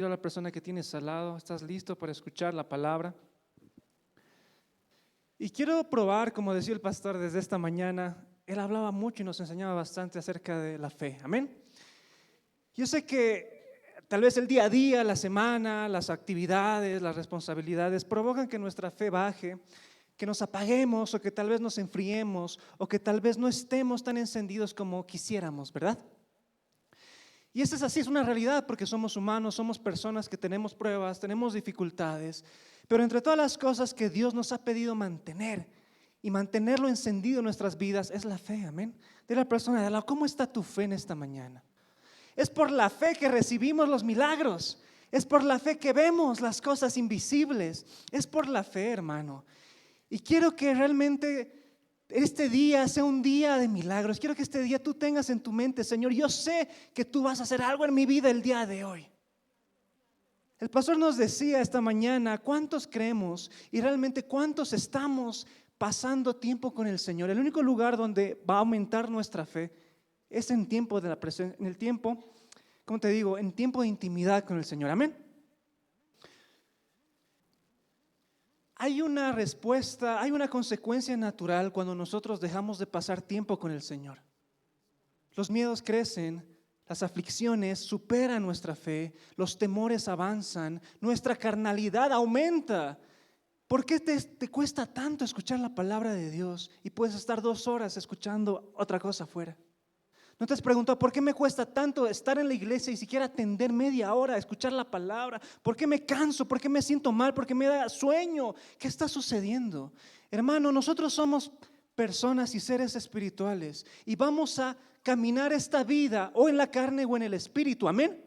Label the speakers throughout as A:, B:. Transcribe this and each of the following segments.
A: A la persona que tienes al lado, ¿estás listo para escuchar la palabra? Y quiero probar, como decía el pastor desde esta mañana, él hablaba mucho y nos enseñaba bastante acerca de la fe, amén. Yo sé que tal vez el día a día, la semana, las actividades, las responsabilidades provocan que nuestra fe baje, que nos apaguemos o que tal vez nos enfriemos o que tal vez no estemos tan encendidos como quisiéramos, ¿verdad? Y esto es así, es una realidad porque somos humanos, somos personas que tenemos pruebas, tenemos dificultades, pero entre todas las cosas que Dios nos ha pedido mantener y mantenerlo encendido en nuestras vidas es la fe, amén. Dile a la persona de al lado, ¿cómo está tu fe en esta mañana? Es por la fe que recibimos los milagros, es por la fe que vemos las cosas invisibles, es por la fe, hermano. Y quiero que realmente este día sea un día de milagros. Quiero que este día tú tengas en tu mente, Señor, yo sé que tú vas a hacer algo en mi vida el día de hoy. El pastor nos decía esta mañana, ¿cuántos creemos y realmente cuántos estamos pasando tiempo con el Señor? El único lugar donde va a aumentar nuestra fe es en tiempo de la presencia, en el tiempo, ¿cómo te digo? En tiempo de intimidad con el Señor. Amén. Hay una respuesta, hay una consecuencia natural cuando nosotros dejamos de pasar tiempo con el Señor. Los miedos crecen, las aflicciones superan nuestra fe, los temores avanzan, nuestra carnalidad aumenta. ¿Por qué te cuesta tanto escuchar la palabra de Dios y puedes estar 2 horas escuchando otra cosa afuera? ¿No te has preguntado por qué me cuesta tanto estar en la iglesia y siquiera atender media hora, escuchar la palabra? ¿Por qué me canso? ¿Por qué me siento mal? ¿Por qué me da sueño? ¿Qué está sucediendo? Hermano, nosotros somos personas y seres espirituales y vamos a caminar esta vida o en la carne o en el espíritu. Amén.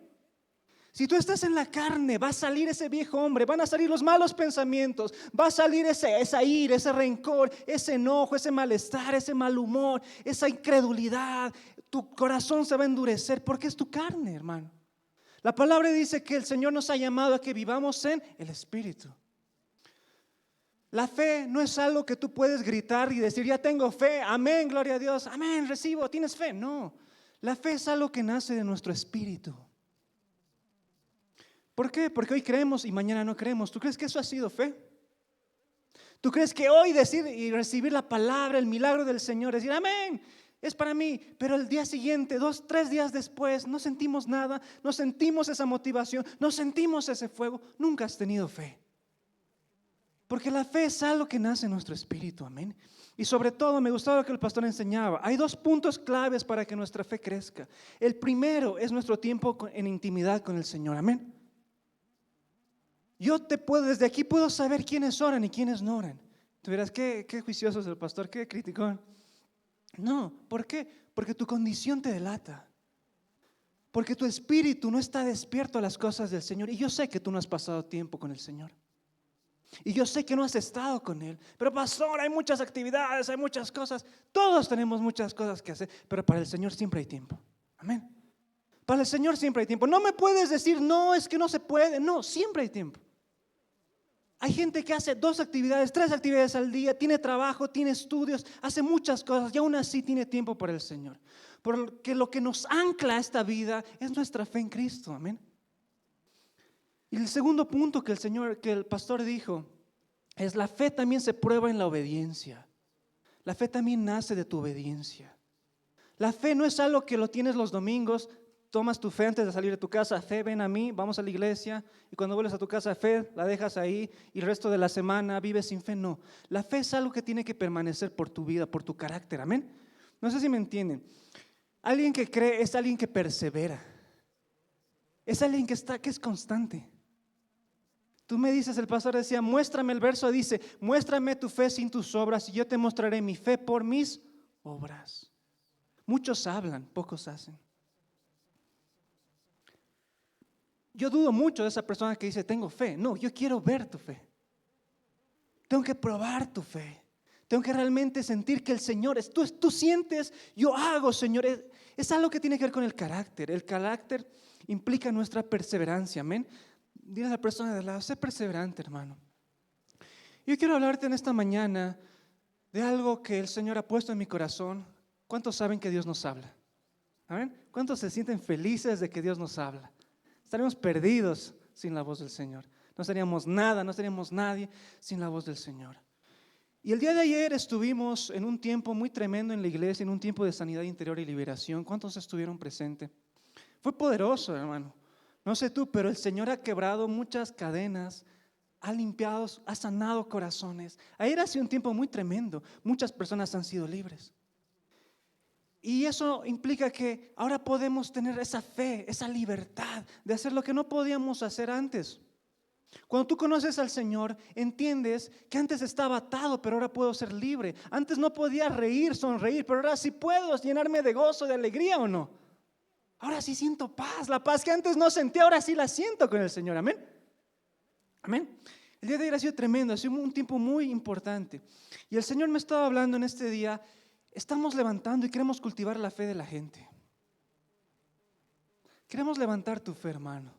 A: Si tú estás en la carne, va a salir ese viejo hombre, van a salir los malos pensamientos, va a salir esa ira, ese rencor, ese enojo, ese malestar, ese mal humor, esa incredulidad. Tu corazón se va a endurecer porque es tu carne, hermano. La palabra dice que el Señor nos ha llamado a que vivamos en el Espíritu. La fe no es algo que tú puedes gritar y decir, ya tengo fe, amén, gloria a Dios, amén, recibo, tienes fe. No, la fe es algo que nace de nuestro espíritu. ¿Por qué? Porque hoy creemos y mañana no creemos. ¿Tú crees que eso ha sido fe? ¿Tú crees que hoy decir y recibir la palabra, el milagro del Señor, decir amén, es para mí, pero el día siguiente, 2, 3 días después, no sentimos nada, no sentimos esa motivación, no sentimos ese fuego? Nunca has tenido fe. Porque la fe es algo que nace en nuestro espíritu, amén. Y sobre todo me gustaba lo que el pastor enseñaba. Hay 2 puntos claves para que nuestra fe crezca. El primero es nuestro tiempo en intimidad con el Señor, amén. Yo desde aquí puedo saber quiénes oran y quiénes no oran. Tú dirás, qué juicioso es el pastor, qué criticón. No, ¿por qué? Porque tu condición te delata. Porque tu espíritu no está despierto a las cosas del Señor. Y yo sé que tú no has pasado tiempo con el Señor. Y yo sé que no has estado con Él. Pero pastor, hay muchas actividades, hay muchas cosas. Todos tenemos muchas cosas que hacer. Pero para el Señor siempre hay tiempo. Amén. Para el Señor siempre hay tiempo. No me puedes decir, no, es que no se puede. No, siempre hay tiempo. Hay gente que hace 2 actividades, 3 actividades al día, tiene trabajo, tiene estudios, hace muchas cosas y aún así tiene tiempo para el Señor. Porque lo que nos ancla a esta vida es nuestra fe en Cristo, amén. Y el segundo punto que el pastor dijo, es la fe también se prueba en la obediencia. La fe también nace de tu obediencia. La fe no es algo que lo tienes los domingos. Tomas tu fe antes de salir de tu casa, fe, ven a mí, vamos a la iglesia, y cuando vuelves a tu casa, fe, la dejas ahí y el resto de la semana vives sin fe. No, la fe es algo que tiene que permanecer por tu vida, por tu carácter, amén. No sé si me entienden. Alguien que cree es alguien que persevera, es alguien que es constante. Tú me dices, el pastor decía, muéstrame, el verso dice, muéstrame tu fe sin tus obras y yo te mostraré mi fe por mis obras. Muchos hablan, pocos hacen. Yo dudo mucho de esa persona que dice, tengo fe. No, yo quiero ver tu fe. Tengo que probar tu fe. Tengo que realmente sentir que el Señor es, tú sientes, yo hago, Señor. Es algo que tiene que ver con el carácter. El carácter implica nuestra perseverancia, amén. Dile a la persona de al lado, sé perseverante, hermano. Yo quiero hablarte en esta mañana de algo que el Señor ha puesto en mi corazón. ¿Cuántos saben que Dios nos habla? ¿Amén? ¿Cuántos se sienten felices de que Dios nos habla? Estaremos perdidos sin la voz del Señor. No seríamos nada, no seríamos nadie sin la voz del Señor. Y el día de ayer estuvimos en un tiempo muy tremendo en la iglesia, en un tiempo de sanidad interior y liberación. ¿Cuántos estuvieron presentes? Fue poderoso, hermano. No sé tú, pero el Señor ha quebrado muchas cadenas, ha limpiado, ha sanado corazones. Ayer ha sido un tiempo muy tremendo. Muchas personas han sido libres. Y eso implica que ahora podemos tener esa fe, esa libertad de hacer lo que no podíamos hacer antes. Cuando tú conoces al Señor, entiendes que antes estaba atado, pero ahora puedo ser libre. Antes no podía reír, sonreír, pero ahora sí puedo llenarme de gozo, de alegría, ¿o no? Ahora sí siento paz, la paz que antes no sentía, ahora sí la siento con el Señor, amén. Amén. El día de ayer ha sido tremendo, ha sido un tiempo muy importante. Y el Señor me estaba hablando en este día. Estamos levantando y queremos cultivar la fe de la gente. Queremos levantar tu fe, hermano.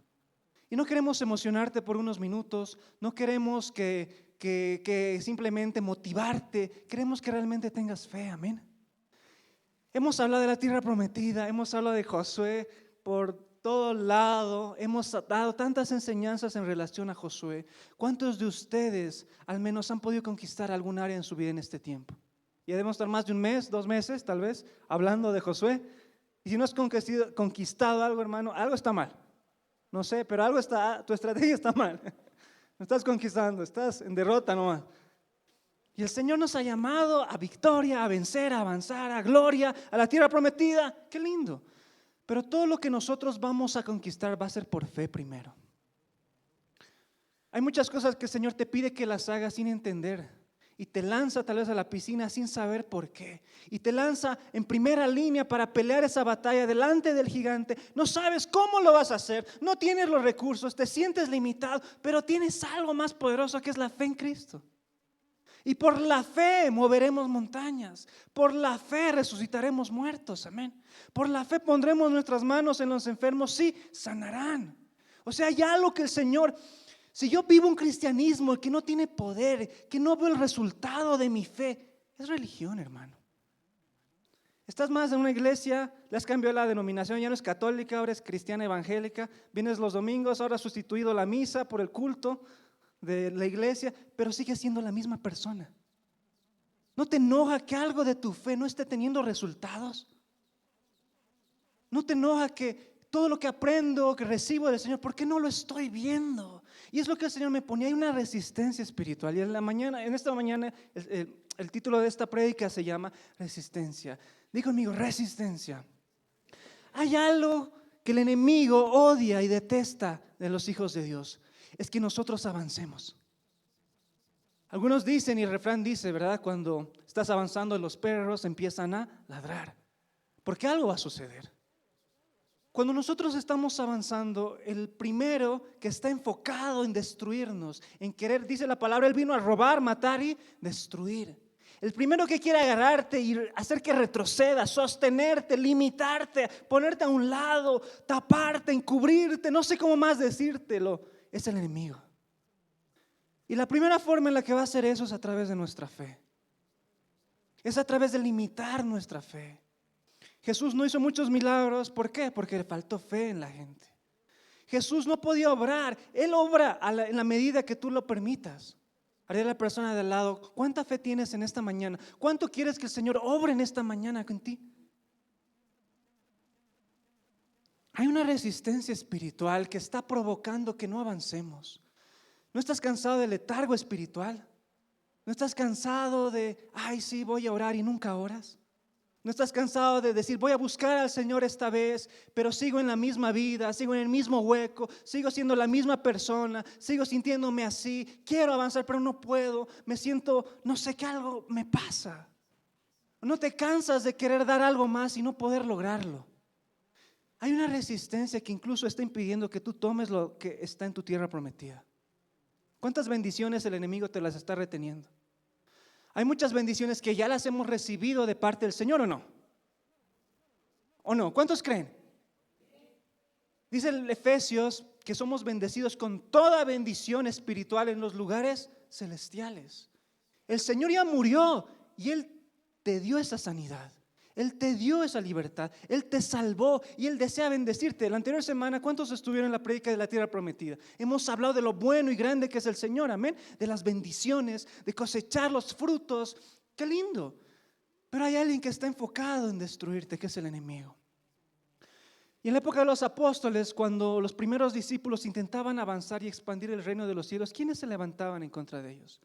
A: Y no queremos emocionarte por unos minutos, no queremos que simplemente motivarte, queremos que realmente tengas fe, amén. Hemos hablado de la tierra prometida, hemos hablado de Josué por todo lado, hemos dado tantas enseñanzas en relación a Josué. ¿Cuántos de ustedes al menos han podido conquistar algún área en su vida en este tiempo? Ya debemos estar más de un mes, 2 meses tal vez, hablando de Josué. Y si no has conquistado algo, hermano, algo está mal. No sé, pero algo está, tu estrategia está mal. No estás conquistando, estás en derrota nomás. Y el Señor nos ha llamado a victoria, a vencer, a avanzar, a gloria, a la tierra prometida. Qué lindo. Pero todo lo que nosotros vamos a conquistar va a ser por fe primero. Hay muchas cosas que el Señor te pide que las hagas sin entender. Y te lanza tal vez a la piscina sin saber por qué. Y te lanza en primera línea para pelear esa batalla delante del gigante. No sabes cómo lo vas a hacer. No tienes los recursos, te sientes limitado. Pero tienes algo más poderoso que es la fe en Cristo. Y por la fe moveremos montañas. Por la fe resucitaremos muertos, amén. Por la fe pondremos nuestras manos en los enfermos, sí, sanarán. O sea, hay algo que el Señor... Si yo vivo un cristianismo que no tiene poder, que no veo el resultado de mi fe, es religión, hermano. Estás más en una iglesia, le has cambiado la denominación, ya no es católica, ahora es cristiana evangélica. Vienes los domingos, ahora has sustituido la misa por el culto de la iglesia, pero sigues siendo la misma persona. ¿No te enoja que algo de tu fe no esté teniendo resultados? ¿No te enoja que todo lo que aprendo, que recibo del Señor, por qué no lo estoy viendo? Y es lo que el Señor me ponía, hay una resistencia espiritual. Y en esta mañana, el título de esta prédica se llama Resistencia. Diga conmigo, resistencia. Hay algo que el enemigo odia y detesta de los hijos de Dios, es que nosotros avancemos. Algunos dicen, y el refrán dice, ¿verdad? Cuando estás avanzando, los perros empiezan a ladrar, porque algo va a suceder. Cuando nosotros estamos avanzando, el primero que está enfocado en destruirnos, en querer, dice la palabra, él vino a robar, matar y destruir. El primero que quiere agarrarte y hacer que retrocedas, sostenerte, limitarte, ponerte a un lado, taparte, encubrirte, no sé cómo más decírtelo, es el enemigo. Y la primera forma en la que va a hacer eso es a través de nuestra fe. Es a través de limitar nuestra fe. Jesús no hizo muchos milagros, ¿por qué? Porque le faltó fe en la gente. Jesús no podía obrar, Él obra en la medida que tú lo permitas. Haré a la persona de al lado, ¿cuánta fe tienes en esta mañana? ¿Cuánto quieres que el Señor obre en esta mañana con ti? Hay una resistencia espiritual que está provocando que no avancemos. ¿No estás cansado del letargo espiritual? ¿No estás cansado de, ay sí, voy a orar y nunca oras? ¿No estás cansado de decir, voy a buscar al Señor esta vez, pero sigo en la misma vida, sigo en el mismo hueco, sigo siendo la misma persona, sigo sintiéndome así, quiero avanzar pero no puedo, me siento, no sé qué, algo me pasa? ¿No te cansas de querer dar algo más y no poder lograrlo? Hay una resistencia que incluso está impidiendo que tú tomes lo que está en tu tierra prometida. ¿Cuántas bendiciones el enemigo te las está reteniendo? Hay muchas bendiciones que ya las hemos recibido de parte del Señor, ¿o no? ¿O no? ¿Cuántos creen? Dice el Efesios que somos bendecidos con toda bendición espiritual en los lugares celestiales. El Señor ya murió y Él te dio esa sanidad. Él te dio esa libertad, Él te salvó y Él desea bendecirte. La anterior semana, ¿cuántos estuvieron en la prédica de la tierra prometida? Hemos hablado de lo bueno y grande que es el Señor, amén, de las bendiciones, de cosechar los frutos. Qué lindo. Pero hay alguien que está enfocado en destruirte, que es el enemigo. Y en la época de los apóstoles, cuando los primeros discípulos intentaban avanzar y expandir el reino de los cielos, ¿quiénes se levantaban en contra de ellos?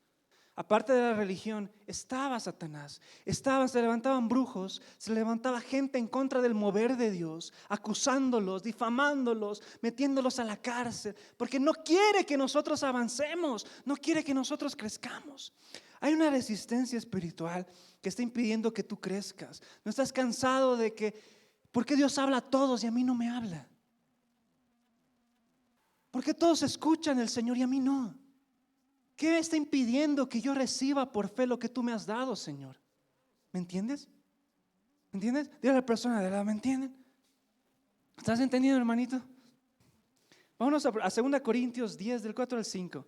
A: Aparte de la religión, estaba Satanás, se levantaban brujos, se levantaba gente en contra del mover de Dios, acusándolos, difamándolos, metiéndolos a la cárcel, porque no quiere que nosotros avancemos, no quiere que nosotros crezcamos. Hay una resistencia espiritual que está impidiendo que tú crezcas. ¿No estás cansado de que, por qué Dios habla a todos y a mí no me habla? ¿Por qué todos escuchan al Señor y a mí no? ¿Qué está impidiendo que yo reciba por fe lo que tú me has dado, Señor? ¿Me entiendes? ¿Me entiendes? Dile a la persona de lado, ¿me entienden? ¿Estás entendiendo, hermanito? Vámonos a 2 Corintios 10, del 4 al 5.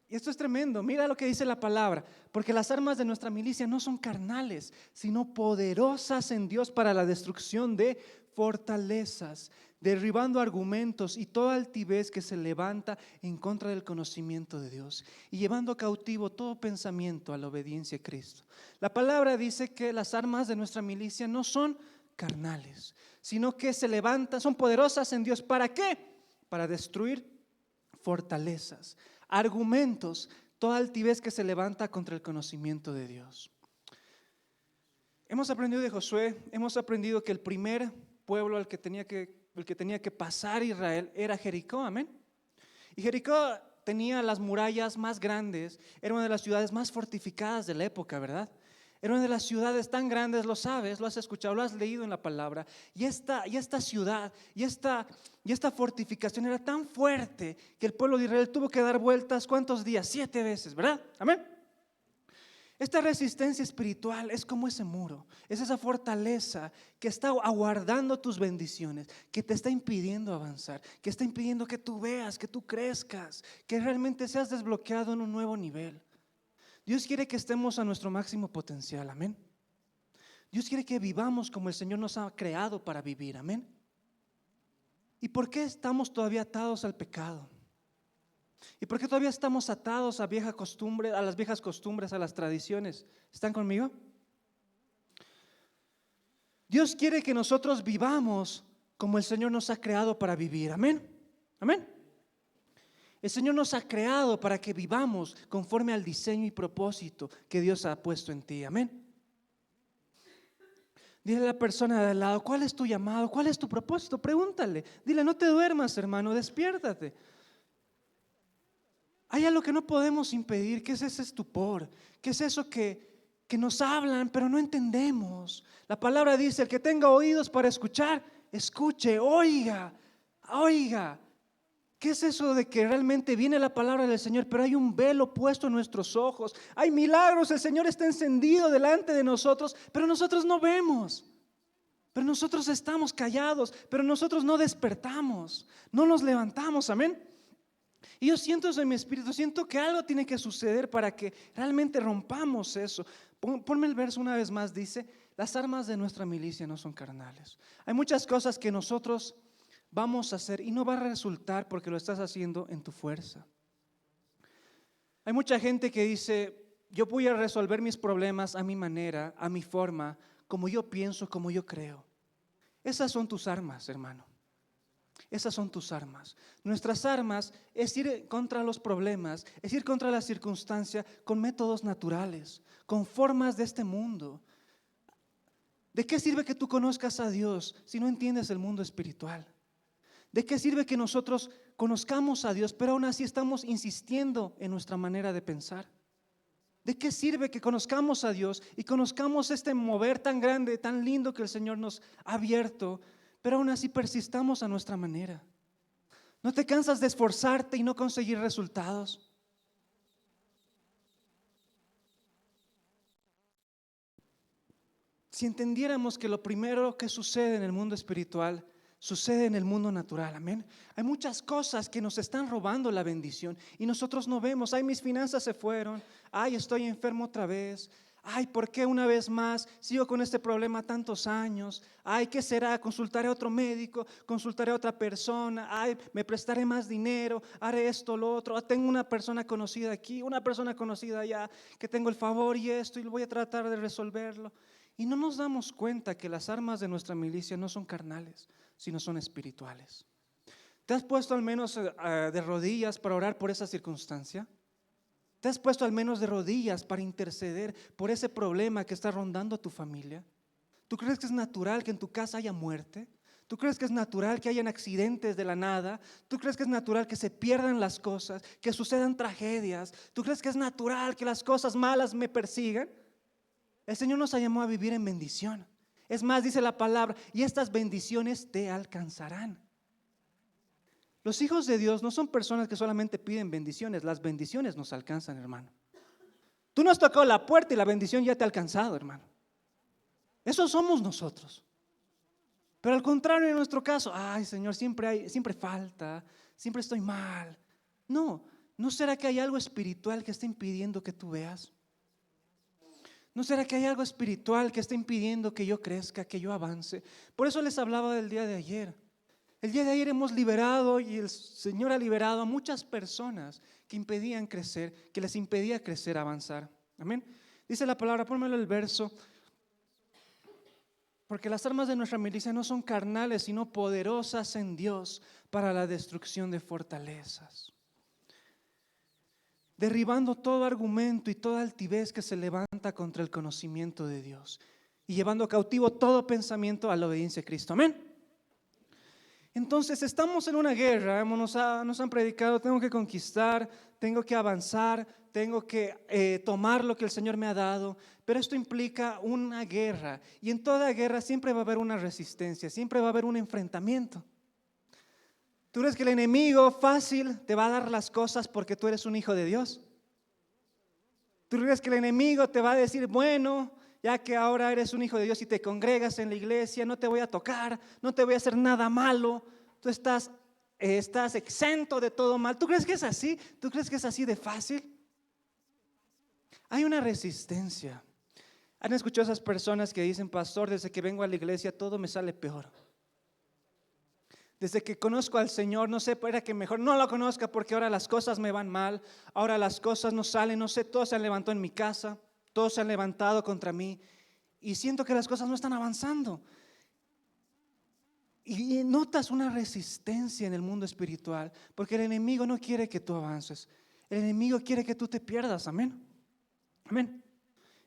A: Y esto es tremendo, mira lo que dice la palabra, porque las armas de nuestra milicia no son carnales, sino poderosas en Dios para la destrucción de fortalezas, derribando argumentos y toda altivez que se levanta en contra del conocimiento de Dios y llevando cautivo todo pensamiento a la obediencia a Cristo. La palabra dice que las armas de nuestra milicia no son carnales, sino que se levantan, son poderosas en Dios. ¿Para qué? Para destruir fortalezas, argumentos, toda altivez que se levanta contra el conocimiento de Dios. Hemos aprendido de Josué, hemos aprendido que el primer pueblo al que tenía que pasar Israel era Jericó, amén. Y Jericó tenía las murallas más grandes, era una de las ciudades más fortificadas de la época, ¿verdad? Era una de las ciudades tan grandes, lo sabes, lo has escuchado, lo has leído en la palabra. Y esta ciudad, y esta fortificación era tan fuerte que el pueblo de Israel tuvo que dar vueltas, ¿cuántos días? 7 veces, ¿verdad? Amén. Esta resistencia espiritual es como ese muro, es esa fortaleza que está aguardando tus bendiciones, que te está impidiendo avanzar, que está impidiendo que tú veas, que tú crezcas, que realmente seas desbloqueado en un nuevo nivel. Dios quiere que estemos a nuestro máximo potencial, amén. Dios quiere que vivamos como el Señor nos ha creado para vivir, amén. ¿Y por qué estamos todavía atados al pecado? ¿Y por qué todavía estamos atados a las viejas costumbres, a las tradiciones? ¿Están conmigo? Dios quiere que nosotros vivamos como el Señor nos ha creado para vivir, amén. Amén. El Señor nos ha creado para que vivamos conforme al diseño y propósito que Dios ha puesto en ti, amén. Dile a la persona de al lado, ¿cuál es tu llamado? ¿Cuál es tu propósito? Pregúntale, dile, no te duermas, hermano, despiértate. Hay algo que no podemos impedir, que es ese estupor, que es eso que nos hablan pero no entendemos. La palabra dice, el que tenga oídos para escuchar, escuche, oiga. ¿Qué es eso de que realmente viene la palabra del Señor, pero hay un velo puesto en nuestros ojos? Hay milagros, el Señor está encendido delante de nosotros, pero nosotros no vemos. Pero nosotros estamos callados, pero nosotros no despertamos, no nos levantamos, amén. Y yo siento eso en mi espíritu, siento que algo tiene que suceder para que realmente rompamos eso. Ponme el verso una vez más, dice, las armas de nuestra milicia no son carnales. Hay muchas cosas que nosotros vamos a hacer y no va a resultar porque lo estás haciendo en tu fuerza. Hay mucha gente que dice, yo voy a resolver mis problemas a mi manera, a mi forma, como yo pienso, como yo creo. Esas son tus armas, hermano. Esas son tus armas. Nuestras armas es ir contra los problemas, es ir contra la circunstancia con métodos naturales, con formas de este mundo. ¿De qué sirve que tú conozcas a Dios si no entiendes el mundo espiritual? ¿De qué sirve que nosotros conozcamos a Dios, pero aún así estamos insistiendo en nuestra manera de pensar? ¿De qué sirve que conozcamos a Dios y conozcamos este mover tan grande, tan lindo que el Señor nos ha abierto, pero aún así persistamos a nuestra manera? ¿No te cansas de esforzarte y no conseguir resultados? Si entendiéramos que lo primero que sucede en el mundo espiritual sucede en el mundo natural, amén. Hay muchas cosas que nos están robando la bendición y nosotros no vemos. Ay, mis finanzas se fueron. Ay, estoy enfermo otra vez. Ay, ¿por qué una vez más sigo con este problema tantos años? Ay, ¿qué será? Consultaré a otro médico, consultaré a otra persona. Ay, me prestaré más dinero, haré esto, lo otro. Tengo una persona conocida aquí, una persona conocida allá, que tengo el favor y esto, y voy a tratar de resolverlo. Y no nos damos cuenta que las armas de nuestra milicia no son carnales, sino son espirituales. ¿Te has puesto al menos de rodillas para orar por esa circunstancia? ¿Te has puesto al menos de rodillas para interceder por ese problema que está rondando a tu familia? ¿Tú crees que es natural que en tu casa haya muerte? ¿Tú crees que es natural que hayan accidentes de la nada? ¿Tú crees que es natural que se pierdan las cosas, que sucedan tragedias? ¿Tú crees que es natural que las cosas malas me persigan? El Señor nos llamó a vivir en bendición. Es más, dice la palabra, y estas bendiciones te alcanzarán. Los hijos de Dios no son personas que solamente piden bendiciones, las bendiciones nos alcanzan, hermano. Tú no has tocado la puerta y la bendición ya te ha alcanzado, hermano. Eso somos nosotros. Pero al contrario, en nuestro caso, ay, Señor, siempre falta, siempre estoy mal. No, ¿no será que hay algo espiritual que está impidiendo que tú veas? ¿No será que hay algo espiritual que está impidiendo que yo crezca, que yo avance? Por eso les hablaba del día de ayer. El día de ayer hemos liberado y el Señor ha liberado a muchas personas que impedían crecer, que les impedía crecer, avanzar. Amén. Dice la palabra, pónmelo el verso. Porque las armas de nuestra milicia no son carnales, sino poderosas en Dios para la destrucción de fortalezas. Derribando todo argumento y toda altivez que se levanta contra el conocimiento de Dios. Y llevando cautivo todo pensamiento a la obediencia a Cristo. Amén. Entonces estamos en una guerra, nos han predicado, tengo que conquistar, tengo que avanzar, tengo que tomar lo que el Señor me ha dado, pero esto implica una guerra y en toda guerra siempre va a haber una resistencia, siempre va a haber un enfrentamiento. ¿Tú crees que el enemigo fácil te va a dar las cosas porque tú eres un hijo de Dios? ¿Tú crees que el enemigo te va a decir, bueno, ya que ahora eres un hijo de Dios y te congregas en la iglesia, no te voy a tocar, no te voy a hacer nada malo, tú estás exento de todo mal? ¿Tú crees que es así? ¿Tú crees que es así de fácil? Hay una resistencia. ¿Han escuchado esas personas que dicen, pastor, desde que vengo a la iglesia todo me sale peor? Desde que conozco al Señor, no sé, para que mejor no lo conozca porque ahora las cosas me van mal, ahora las cosas no salen, no sé, todos se han levantado en mi casa, todos se han levantado contra mí y siento que las cosas no están avanzando. Y notas una resistencia en el mundo espiritual porque el enemigo no quiere que tú avances, el enemigo quiere que tú te pierdas, amén, amén.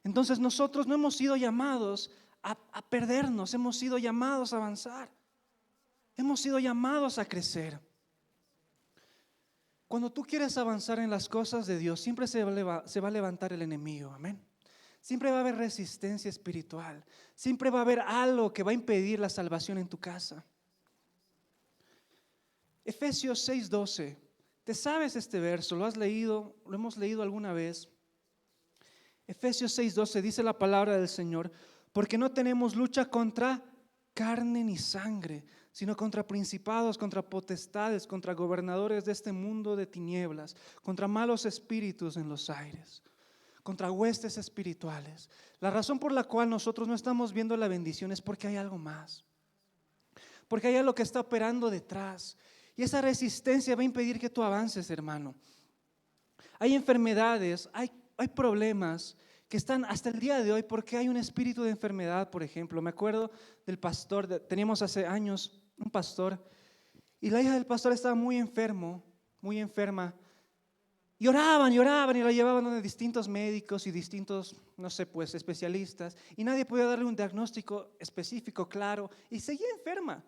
A: Entonces nosotros no hemos sido llamados a perdernos, hemos sido llamados a avanzar. Hemos sido llamados a crecer. Cuando tú quieres avanzar en las cosas de Dios, siempre se va a levantar el enemigo, amén. Siempre va a haber resistencia espiritual. Siempre va a haber algo que va a impedir la salvación en tu casa. Efesios 6:12. ¿Te sabes este verso? ¿Lo has leído? ¿Lo hemos leído alguna vez? Efesios 6:12 dice la palabra del Señor, porque no tenemos lucha contra carne ni sangre, sino contra principados, contra potestades, contra gobernadores de este mundo de tinieblas, contra malos espíritus en los aires, contra huestes espirituales. La razón por la cual nosotros no estamos viendo la bendición es porque hay algo más, porque hay algo que está operando detrás y esa resistencia va a impedir que tú avances, hermano. Hay enfermedades, hay problemas que están hasta el día de hoy porque hay un espíritu de enfermedad. Por ejemplo, me acuerdo del pastor, teníamos hace años un pastor y la hija del pastor estaba muy enferma y oraban y la llevaban a distintos médicos y distintos, no sé, pues especialistas y nadie podía darle un diagnóstico específico, claro, y seguía enferma.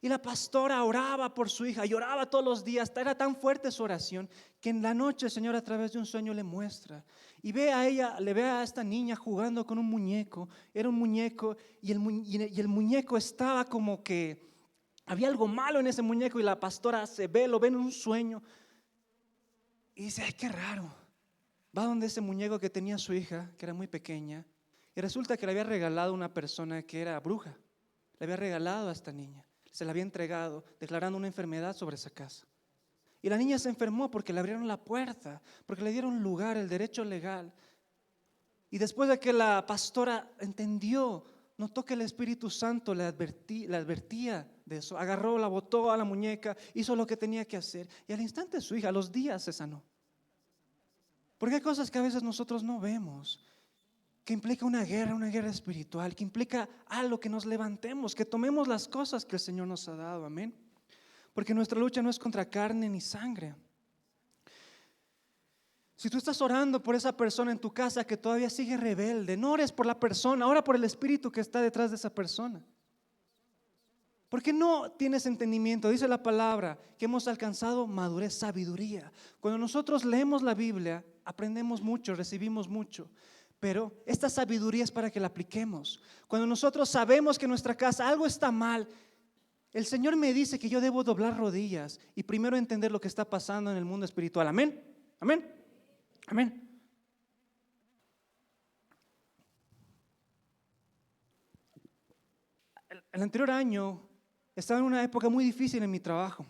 A: Y la pastora oraba por su hija, lloraba todos los días, era tan fuerte su oración que en la noche el Señor a través de un sueño le muestra y ve a esta niña jugando con un muñeco. Era un muñeco y el muñeco estaba como que había algo malo en ese muñeco y la pastora lo ve en un sueño y dice, ay, qué raro. Va donde ese muñeco que tenía su hija, que era muy pequeña, y resulta que le había regalado una persona que era bruja, le había regalado a esta niña. Se la había entregado, declarando una enfermedad sobre esa casa. Y la niña se enfermó porque le abrieron la puerta, porque le dieron lugar, el derecho legal. Y después de que la pastora entendió, notó que el Espíritu Santo le advertía de eso. Agarró, la botó a la muñeca, hizo lo que tenía que hacer. Y al instante su hija, a los días, se sanó. Porque hay cosas que a veces nosotros no vemos, que implica una guerra espiritual, que implica algo, que nos levantemos, que tomemos las cosas que el Señor nos ha dado. Amén. Porque nuestra lucha no es contra carne ni sangre. Si tú estás orando por esa persona en tu casa que todavía sigue rebelde, no ores por la persona, ora por el espíritu que está detrás de esa persona. Porque no tienes entendimiento. Dice la palabra que hemos alcanzado madurez, sabiduría. Cuando nosotros leemos la Biblia, aprendemos mucho, recibimos mucho. Pero esta sabiduría es para que la apliquemos. Cuando nosotros sabemos que en nuestra casa algo está mal, el Señor me dice que yo debo doblar rodillas y primero entender lo que está pasando en el mundo espiritual. Amén. Amén. Amén. El anterior año estaba en una época muy difícil en mi trabajo,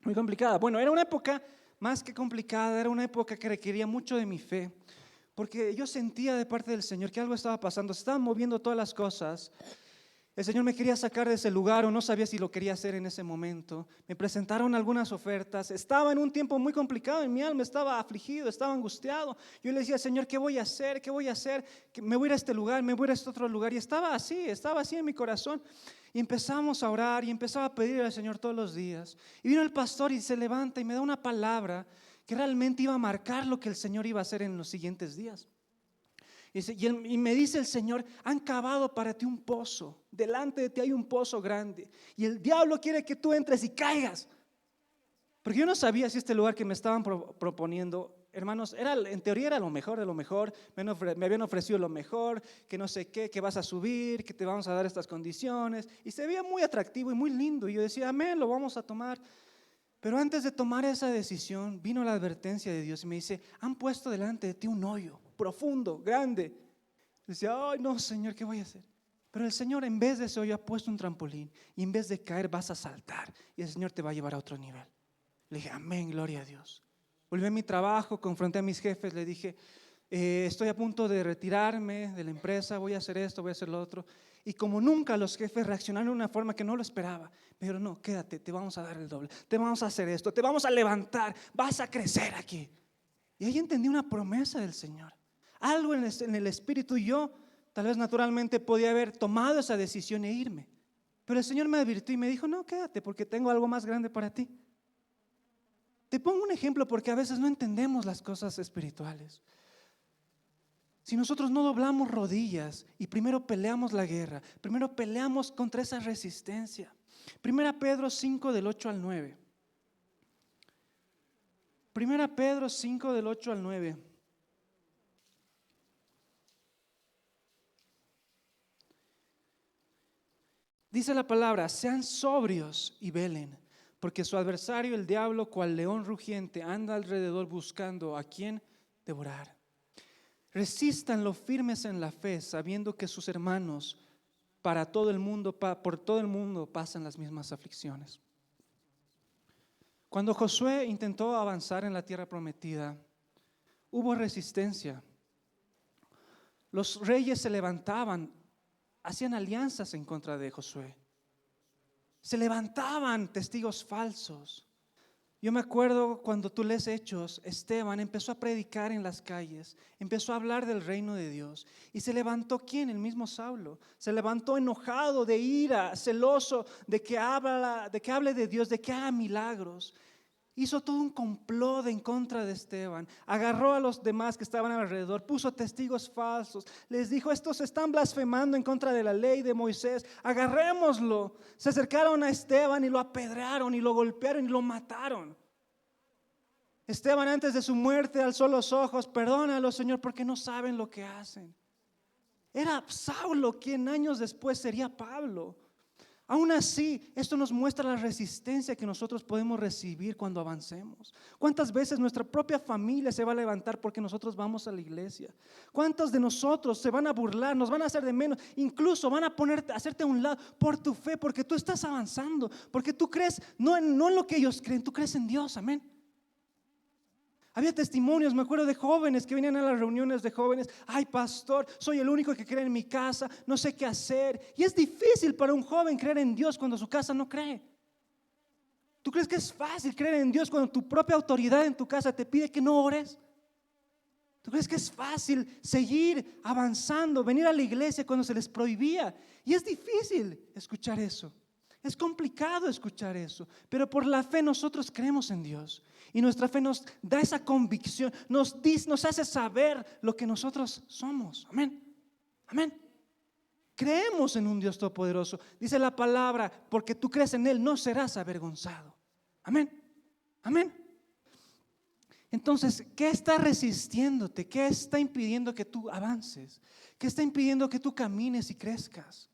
A: muy complicada. Bueno, era una época más que complicada, era una época que requería mucho de mi fe, porque yo sentía de parte del Señor que algo estaba pasando, se estaban moviendo todas las cosas. El Señor me quería sacar de ese lugar o no sabía si lo quería hacer en ese momento. Me presentaron algunas ofertas. Estaba en un tiempo muy complicado en mi alma, estaba afligido, estaba angustiado. Yo le decía, Señor, ¿qué voy a hacer? ¿Qué voy a hacer? Me voy a ir a este lugar, me voy a ir a este otro lugar. Y estaba así en mi corazón. Y empezamos a orar y empezaba a pedir al Señor todos los días. Y vino el pastor y se levanta y me da una palabra que realmente iba a marcar lo que el Señor iba a hacer en los siguientes días. Y me dice el Señor, han cavado para ti un pozo, delante de ti hay un pozo grande y el diablo quiere que tú entres y caigas. Porque yo no sabía si este lugar que me estaban proponiendo, hermanos, en teoría era lo mejor de lo mejor. Me habían ofrecido lo mejor, que no sé qué, que vas a subir, que te vamos a dar estas condiciones, y se veía muy atractivo y muy lindo, y yo decía, amén, lo vamos a tomar. Pero antes de tomar esa decisión, vino la advertencia de Dios y me dice, han puesto delante de ti un hoyo profundo, grande. Decía, ay no, Señor, ¿qué voy a hacer? Pero el Señor en vez de ese hoyo ha puesto un trampolín y en vez de caer vas a saltar y el Señor te va a llevar a otro nivel. Le dije, amén, gloria a Dios. Volví a mi trabajo, confronté a mis jefes, le dije, estoy a punto de retirarme de la empresa, voy a hacer esto, voy a hacer lo otro. Y como nunca, los jefes reaccionaron de una forma que no lo esperaba. Me dijeron, no, quédate, te vamos a dar el doble, te vamos a hacer esto, te vamos a levantar, vas a crecer aquí. Y ahí entendí una promesa del Señor. Algo en el espíritu, y yo tal vez naturalmente podía haber tomado esa decisión e irme. Pero el Señor me advirtió y me dijo, no, quédate porque tengo algo más grande para ti. Te pongo un ejemplo porque a veces no entendemos las cosas espirituales. Si nosotros no doblamos rodillas y primero peleamos la guerra, primero peleamos contra esa resistencia. Primera Pedro 5 del 8 al 9. Primera Pedro 5 del 8 al 9. Dice la palabra, sean sobrios y velen, porque su adversario el diablo, cual león rugiente, anda alrededor buscando a quien devorar. Resístanlo firmes en la fe, sabiendo que sus hermanos por todo el mundo pasan las mismas aflicciones. Cuando Josué intentó avanzar en la tierra prometida, hubo resistencia. Los reyes se levantaban, hacían alianzas en contra de Josué. Se levantaban testigos falsos. Yo me acuerdo cuando tú lees Hechos, Esteban empezó a predicar en las calles, empezó a hablar del reino de Dios. Y se levantó ¿quién? El mismo Saulo. Se levantó enojado, de ira, celoso de que hable de Dios, de que haga milagros. Hizo todo un complot en contra de Esteban. Agarró a los demás que estaban alrededor, puso testigos falsos. Les dijo, estos están blasfemando en contra de la ley de Moisés. Agarrémoslo. Se acercaron a Esteban y lo apedrearon y lo golpearon y lo mataron. Esteban antes de su muerte alzó los ojos, perdónalo, Señor, porque no saben lo que hacen. Era Saulo quien años después sería Pablo. Aún así, esto nos muestra la resistencia que nosotros podemos recibir cuando avancemos. ¿Cuántas veces nuestra propia familia se va a levantar porque nosotros vamos a la iglesia? ¿Cuántos de nosotros se van a burlar, nos van a hacer de menos? Incluso van a hacerte a un lado por tu fe, porque tú estás avanzando, porque tú crees no en lo que ellos creen, tú crees en Dios, amén. Había testimonios, me acuerdo de jóvenes que venían a las reuniones de jóvenes. Ay, pastor, soy el único que cree en mi casa, no sé qué hacer. Y es difícil para un joven creer en Dios cuando su casa no cree. ¿Tú crees que es fácil creer en Dios cuando tu propia autoridad en tu casa te pide que no ores? ¿Tú crees que es fácil seguir avanzando, venir a la iglesia cuando se les prohibía? Y es difícil escuchar eso. Es complicado escuchar eso, pero por la fe nosotros creemos en Dios y nuestra fe nos da esa convicción, nos hace saber lo que nosotros somos. Amén. Amén. Creemos en un Dios todopoderoso. Dice la palabra, porque tú crees en Él, no serás avergonzado. Amén. Amén. Entonces, ¿qué está resistiéndote? ¿Qué está impidiendo que tú avances? ¿Qué está impidiendo que tú camines y crezcas?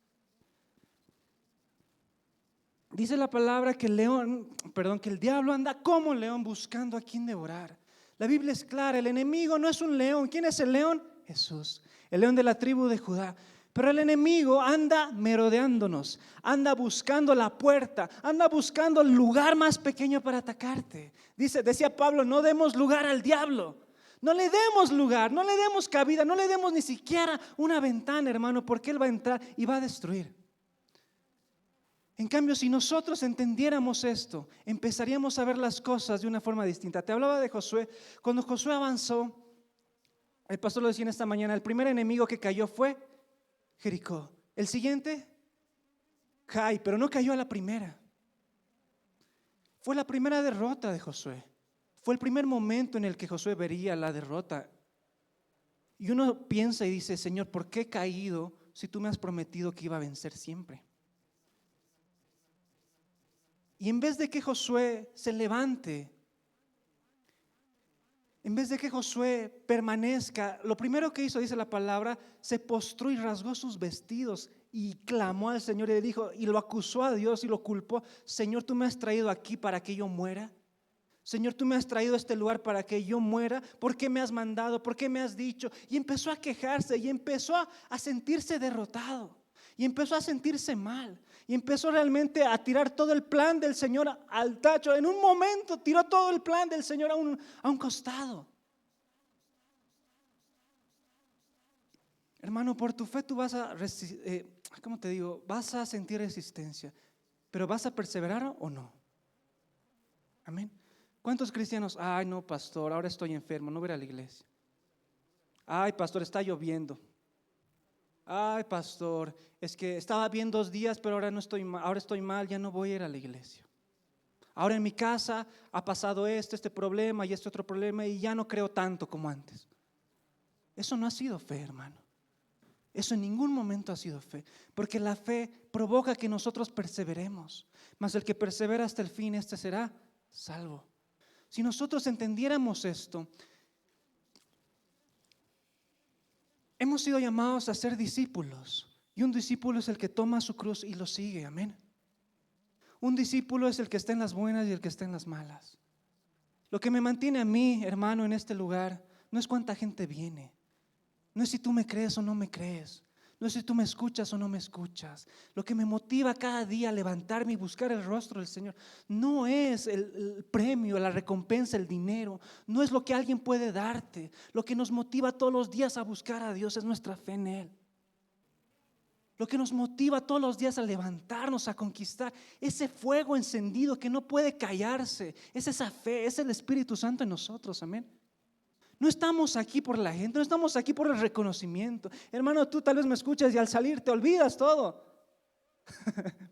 A: Dice la palabra que el diablo anda como un león buscando a quien devorar. La Biblia es clara, el enemigo no es un león. ¿Quién es el león? Jesús, el león de la tribu de Judá. Pero el enemigo anda merodeándonos, anda buscando la puerta, anda buscando el lugar más pequeño para atacarte. Decía Pablo, no demos lugar al diablo. No le demos lugar, no le demos cabida, no le demos ni siquiera una ventana, hermano, porque él va a entrar y va a destruir. En cambio, si nosotros entendiéramos esto, empezaríamos a ver las cosas de una forma distinta. Te hablaba de Josué. Cuando Josué avanzó, el pastor lo decía en esta mañana, el primer enemigo que cayó fue Jericó. El siguiente, Jai, pero no cayó a la primera. Fue la primera derrota de Josué. Fue el primer momento en el que Josué vería la derrota. Y uno piensa y dice, Señor, ¿por qué he caído si tú me has prometido que iba a vencer siempre? Y en vez de que Josué se levante, en vez de que Josué permanezca, lo primero que hizo, dice la palabra, se postró y rasgó sus vestidos y clamó al Señor y le dijo, y lo acusó a Dios y lo culpó. Señor, tú me has traído aquí para que yo muera. Señor, tú me has traído a este lugar para que yo muera. ¿Por qué me has mandado? ¿Por qué me has dicho? Y empezó a quejarse y empezó a sentirse derrotado. Y empezó a sentirse mal. Y empezó realmente a tirar todo el plan del Señor al tacho. En un momento tiró todo el plan del Señor a un costado. Hermano, por tu fe tú vas a ¿cómo te digo? Vas a sentir resistencia. Pero ¿vas a perseverar o no? Amén. ¿Cuántos cristianos? Ay, no, pastor, ahora estoy enfermo, no voy a ir a la iglesia. Ay, pastor, está lloviendo. Ay, pastor, es que estaba bien 2 días, pero ahora estoy mal, ya no voy a ir a la iglesia. Ahora en mi casa ha pasado este problema y este otro problema y ya no creo tanto como antes. Eso no ha sido fe, hermano. Eso en ningún momento ha sido fe, porque la fe provoca que nosotros perseveremos. Mas el que persevera hasta el fin, este será salvo. Si nosotros entendiéramos esto, hemos sido llamados a ser discípulos. Y un discípulo es el que toma su cruz y lo sigue, amén. Un discípulo es el que está en las buenas y el que está en las malas. Lo que me mantiene a mí, hermano, en este lugar, no es cuánta gente viene. No es si tú me crees o no me crees. No es si tú me escuchas o no me escuchas. Lo que me motiva cada día a levantarme y buscar el rostro del Señor no es el premio, la recompensa, el dinero. No es lo que alguien puede darte. Lo que nos motiva todos los días a buscar a Dios es nuestra fe en Él. Lo que nos motiva todos los días a levantarnos, a conquistar ese fuego encendido que no puede callarse, es esa fe, es el Espíritu Santo en nosotros, amén. No estamos aquí por la gente, no estamos aquí por el reconocimiento. Hermano, tú tal vez me escuchas y al salir te olvidas todo.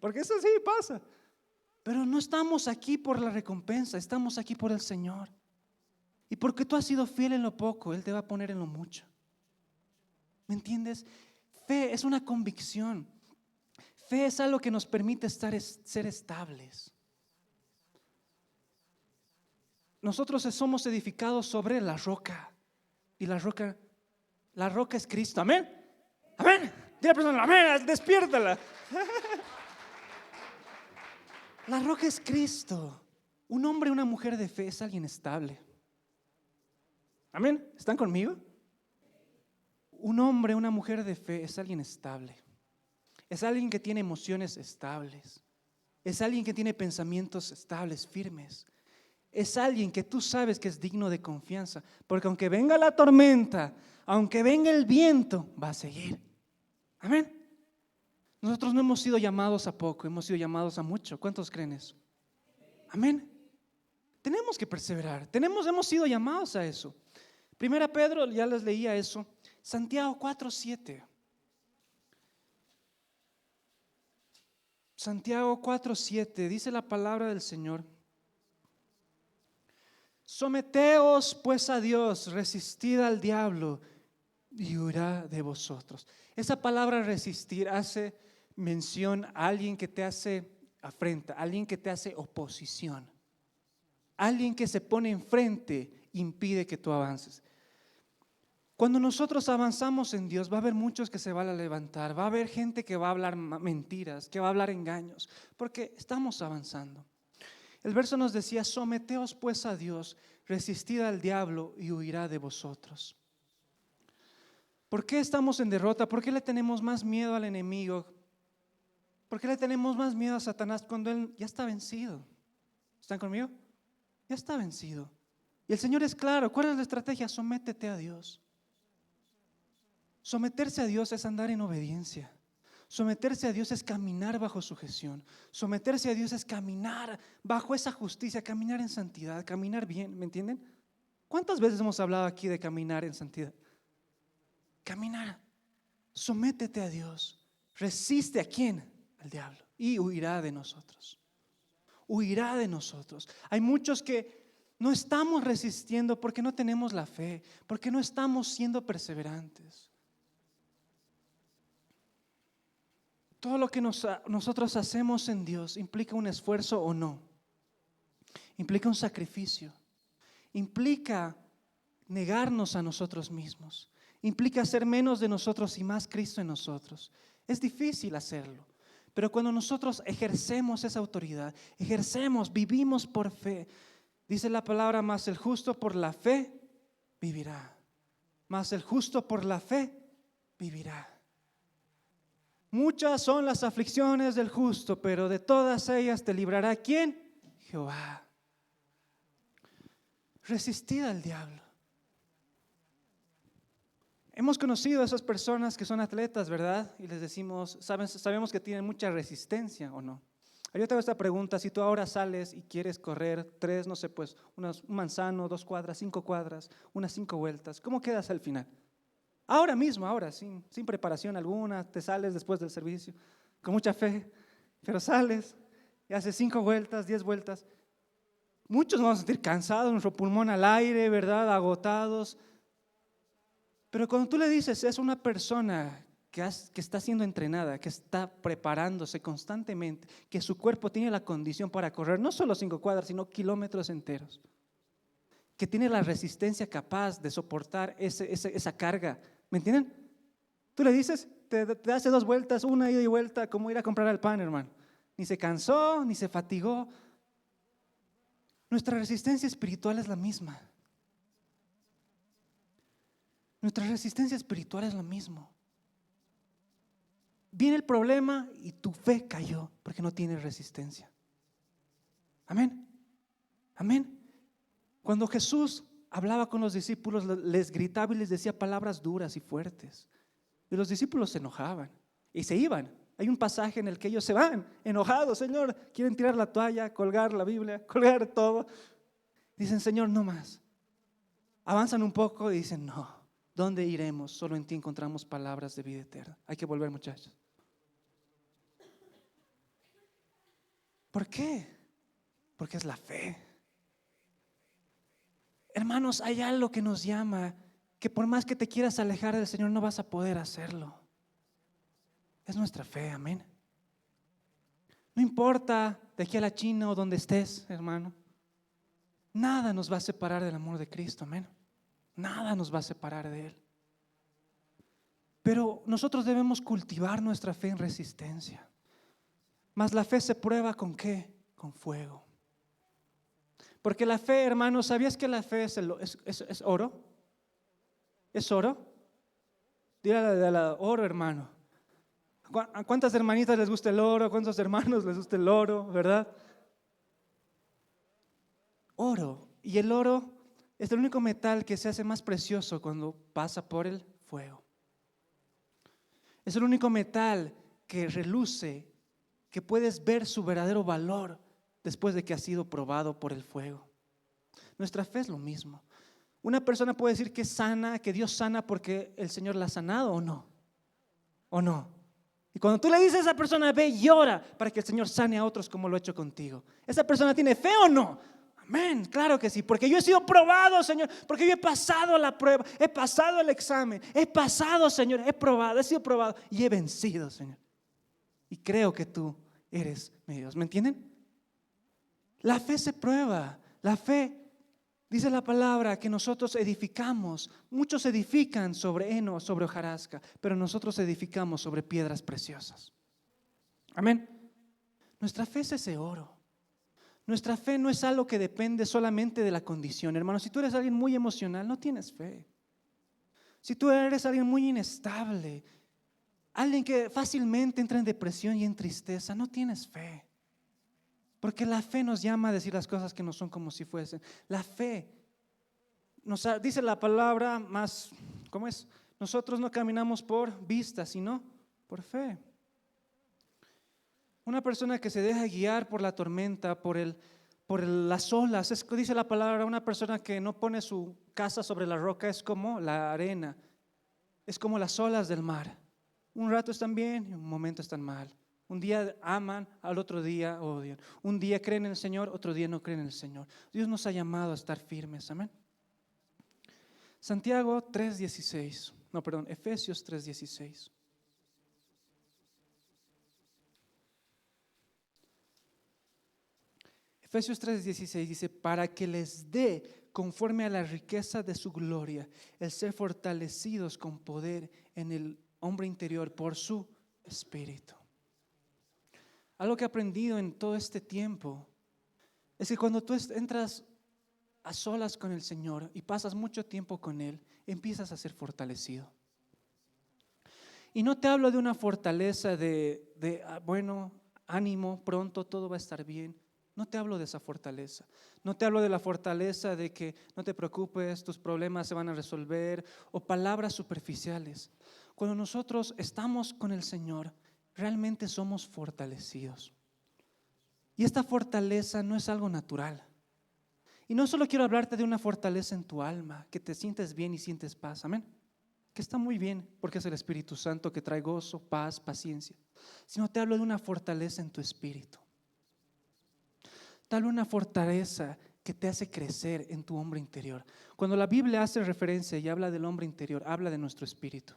A: Porque eso sí pasa. Pero no estamos aquí por la recompensa, estamos aquí por el Señor. Y porque tú has sido fiel en lo poco, Él te va a poner en lo mucho. ¿Me entiendes? Fe es una convicción. Fe es algo que nos permite ser estables. Nosotros somos edificados sobre la roca. Y la roca es Cristo. Amén. Amén. Dile a la persona, amén, despiértala. La roca es Cristo. Un hombre y una mujer de fe es alguien estable. Amén. ¿Están conmigo? Un hombre, una mujer de fe es alguien estable. Es alguien que tiene emociones estables. Es alguien que tiene pensamientos estables, firmes. es alguien que tú sabes que es digno de confianza, porque aunque venga la tormenta, aunque venga el viento, va a seguir. Amén. Nosotros no hemos sido llamados a poco, hemos sido llamados a mucho. ¿Cuántos creen eso? Amén. Tenemos que perseverar, hemos sido llamados a eso. Primera Pedro, ya les leía eso. Santiago 4:7. Santiago 4:7 dice la palabra del Señor: someteos pues a Dios, resistid al diablo y huirá de vosotros. Esa palabra resistir hace mención a alguien que te hace afrenta, alguien que te hace oposición, alguien que se pone enfrente, impide que tú avances. Cuando nosotros avanzamos en Dios, va a haber muchos que se van a levantar, va a haber gente que va a hablar mentiras, que va a hablar engaños, porque estamos avanzando. El verso nos decía: someteos pues a Dios, resistid al diablo y huirá de vosotros. ¿Por qué estamos en derrota? ¿Por qué le tenemos más miedo al enemigo? ¿Por qué le tenemos más miedo a Satanás cuando él ya está vencido? ¿Están conmigo? Ya está vencido. Y el Señor es claro. ¿Cuál es la estrategia? Sométete a Dios. Someterse a Dios es andar en obediencia. Someterse a Dios es caminar bajo sujeción. Someterse a Dios es caminar bajo esa justicia, caminar en santidad, caminar bien, ¿me entienden? ¿Cuántas veces hemos hablado aquí de caminar en santidad? Caminar. Sométete a Dios. Resiste ¿a quién? Al diablo. Y huirá de nosotros. Huirá de nosotros. Hay muchos que no estamos resistiendo porque no tenemos la fe, porque no estamos siendo perseverantes. Todo lo que nosotros hacemos en Dios implica un esfuerzo o no. Implica un sacrificio. Implica negarnos a nosotros mismos. Implica hacer menos de nosotros y más Cristo en nosotros. Es difícil hacerlo, pero cuando nosotros ejercemos esa autoridad, vivimos por fe. Dice la palabra: más el justo por la fe vivirá. Más el justo por la fe vivirá. Muchas son las aflicciones del justo, pero de todas ellas te librará ¿quién? Jehová. Resistid al diablo. Hemos conocido a esas personas que son atletas, ¿verdad? Y les decimos, sabemos que tienen mucha resistencia, ¿o no? Yo te hago esta pregunta: si tú ahora sales y quieres correr 3, no sé, pues un manzano, 2 cuadras, 5 cuadras, unas 5 vueltas, ¿cómo quedas al final? Ahora mismo, sin preparación alguna, te sales después del servicio, con mucha fe, pero sales y haces 5 vueltas, 10 vueltas. Muchos nos vamos a sentir cansados, nuestro pulmón al aire, ¿verdad? Agotados. Pero cuando tú le dices, es una persona que está siendo entrenada, que está preparándose constantemente, que su cuerpo tiene la condición para correr no solo 5 cuadras, sino kilómetros enteros, que tiene la resistencia capaz de soportar esa carga, ¿me entienden? Tú le dices, te hace 2 vueltas, una ida y vuelta, como ir a comprar el pan, hermano. Ni se cansó, ni se fatigó. Nuestra resistencia espiritual es la misma. Nuestra resistencia espiritual es lo mismo. Viene el problema y tu fe cayó porque no tienes resistencia. Amén. Amén. Cuando Jesús hablaba con los discípulos, les gritaba y les decía palabras duras y fuertes. Y los discípulos se enojaban y se iban. Hay un pasaje en el que ellos se van enojados: Señor, quieren tirar la toalla, colgar la Biblia, colgar todo. Dicen: Señor, no más. Avanzan un poco y dicen: no, ¿dónde iremos? Solo en ti encontramos palabras de vida eterna. Hay que volver, muchachos. ¿Por qué? Porque es la fe. Hermanos, hay algo que nos llama, que por más que te quieras alejar del Señor, no vas a poder hacerlo. Es nuestra fe, amén. No importa de aquí a la China o donde estés, hermano. Nada nos va a separar del amor de Cristo, amén. Nada nos va a separar de Él. Pero nosotros debemos cultivar nuestra fe en resistencia. Mas la fe se prueba ¿con qué? Con fuego. Porque la fe, hermanos, ¿sabías que la fe es oro? ¿Es oro? Dile a la oro, hermano. ¿A cuántas hermanitas les gusta el oro? ¿A cuántos hermanos les gusta el oro? ¿Verdad? oro. Y el oro es el único metal que se hace más precioso cuando pasa por el fuego. Es el único metal que reluce, que puedes ver su verdadero valor después de que ha sido probado por el fuego. Nuestra fe es lo mismo. Una persona puede decir que es sana, que Dios sana porque el Señor la ha sanado, ¿o no? ¿O no? Y cuando tú le dices a esa persona, ve y ora para que el Señor sane a otros como lo ha hecho contigo, ¿esa persona tiene fe o no? Amén, claro que sí, porque yo he sido probado, Señor, porque yo he pasado la prueba, he pasado el examen, he pasado, Señor, he probado, he sido probado y he vencido, Señor. Y creo que tú eres mi Dios, ¿me entienden? La fe se prueba, la fe, dice la palabra que nosotros edificamos, muchos edifican sobre heno, sobre hojarasca, pero nosotros edificamos sobre piedras preciosas. Amén. Nuestra fe es ese oro. Nuestra fe no es algo que depende solamente de la condición. Hermano, si tú eres alguien muy emocional, no tienes fe. Si tú eres alguien muy inestable, alguien que fácilmente entra en depresión y en tristeza, no tienes fe. Porque la fe nos llama a decir las cosas que no son como si fuesen. La fe nos dice la palabra más, ¿cómo es? Nosotros no caminamos por vista, sino por fe. Una persona que se deja guiar por la tormenta, por las olas, dice la palabra, una persona que no pone su casa sobre la roca es como la arena, es como las olas del mar. Un rato están bien y un momento están mal. Un día aman, al otro día odian. Un día creen en el Señor, otro día no creen en el Señor. Dios nos ha llamado a estar firmes, amén. Santiago 3:16, Efesios 3:16. Efesios 3:16 dice, para que les dé conforme a la riqueza de su gloria, el ser fortalecidos con poder en el hombre interior por su espíritu. Algo que he aprendido en todo este tiempo es que cuando tú entras a solas con el Señor y pasas mucho tiempo con Él, empiezas a ser fortalecido. Y no te hablo de una fortaleza bueno, ánimo, pronto todo va a estar bien. No te hablo de esa fortaleza. No te hablo de la fortaleza de que no te preocupes, tus problemas se van a resolver o palabras superficiales. Cuando nosotros estamos con el Señor, realmente somos fortalecidos. Y esta fortaleza no es algo natural. Y no solo quiero hablarte de una fortaleza en tu alma, que te sientes bien y sientes paz, amén. Que está muy bien porque es el Espíritu Santo que trae gozo, paz, paciencia. Sino te hablo de una fortaleza en tu espíritu. Te hablo de una fortaleza que te hace crecer en tu hombre interior. Cuando la Biblia hace referencia y habla del hombre interior, habla de nuestro espíritu.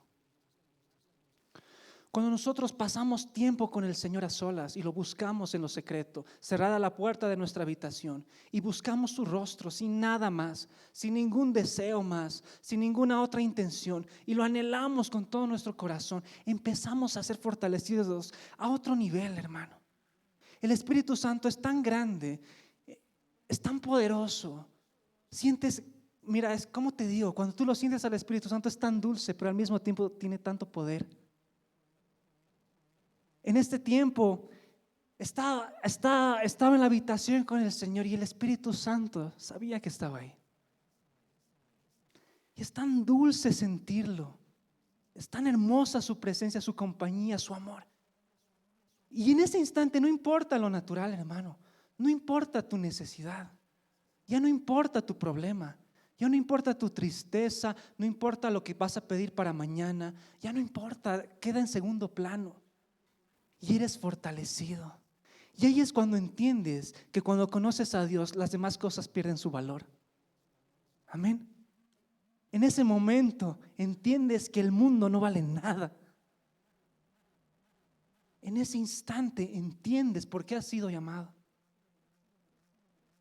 A: Cuando nosotros pasamos tiempo con el Señor a solas y lo buscamos en lo secreto, cerrada la puerta de nuestra habitación y buscamos su rostro sin nada más, sin ningún deseo más, sin ninguna otra intención y lo anhelamos con todo nuestro corazón, empezamos a ser fortalecidos a otro nivel, hermano. El Espíritu Santo es tan grande, es tan poderoso. Sientes, mira, es como te digo, cuando tú lo sientes al Espíritu Santo es tan dulce, pero al mismo tiempo tiene tanto poder. En este tiempo estaba en la habitación con el Señor y el Espíritu Santo sabía que estaba ahí. Y es tan dulce sentirlo, es tan hermosa su presencia, su compañía, su amor. Y en ese instante no importa lo natural, hermano, no importa tu necesidad, ya no importa tu problema, ya no importa tu tristeza, no importa lo que vas a pedir para mañana, ya no importa, queda en segundo plano. Y eres fortalecido. Y ahí es cuando entiendes que cuando conoces a Dios, las demás cosas pierden su valor. Amén. En ese momento entiendes que el mundo no vale nada. En ese instante entiendes por qué has sido llamado.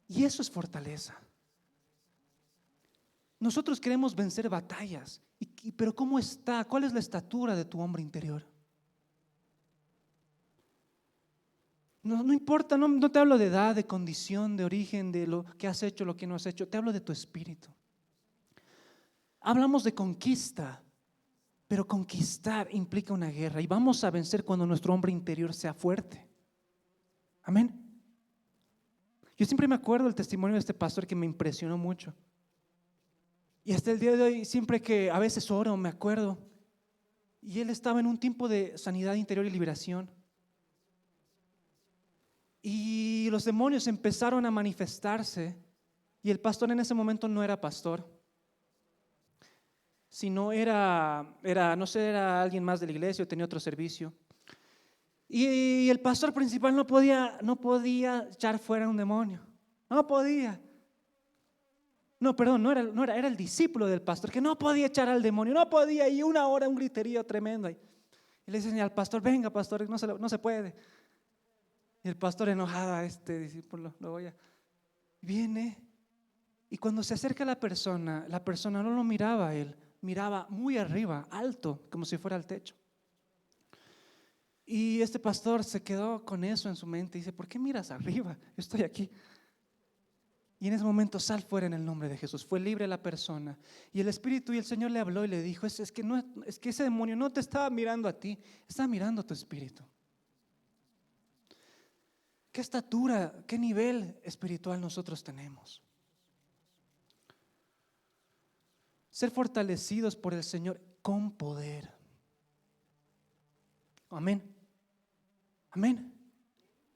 A: Y eso es fortaleza. Nosotros queremos vencer batallas, pero ¿cómo está? ¿Cuál es la estatura de tu hombre interior? No importa, no te hablo de edad, de condición, de origen, de lo que has hecho, lo que no has hecho. Te hablo de tu espíritu. Hablamos de conquista, pero conquistar implica una guerra y vamos a vencer cuando nuestro hombre interior sea fuerte. Amén. Yo siempre me acuerdo del testimonio de este pastor que me impresionó mucho. Y hasta el día de hoy, siempre que a veces oro, me acuerdo. Y él estaba en un tiempo de sanidad interior y liberación. Y los demonios empezaron a manifestarse. Y el pastor en ese momento no era pastor, sino no sé, era alguien más de la iglesia o tenía otro servicio. Y el pastor principal no podía echar fuera un demonio. No podía. No, perdón, era el discípulo del pastor que no podía echar al demonio, no podía, y una hora un griterío tremendo. Y le dicen al pastor, venga pastor, no se puede. Y el pastor enojado a este discípulo, viene, y cuando se acerca la persona no lo miraba a él, miraba muy arriba, alto, como si fuera al techo. Y este pastor se quedó con eso en su mente y dice, ¿por qué miras arriba? Yo estoy aquí. Y en ese momento sal fuera en el nombre de Jesús. Fue libre la persona. Y el Espíritu y el Señor le habló y le dijo, es que ese demonio no te estaba mirando a ti, estaba mirando a tu espíritu. ¿Qué estatura, qué nivel espiritual nosotros tenemos? Ser fortalecidos por el Señor con poder. Amén. Amén.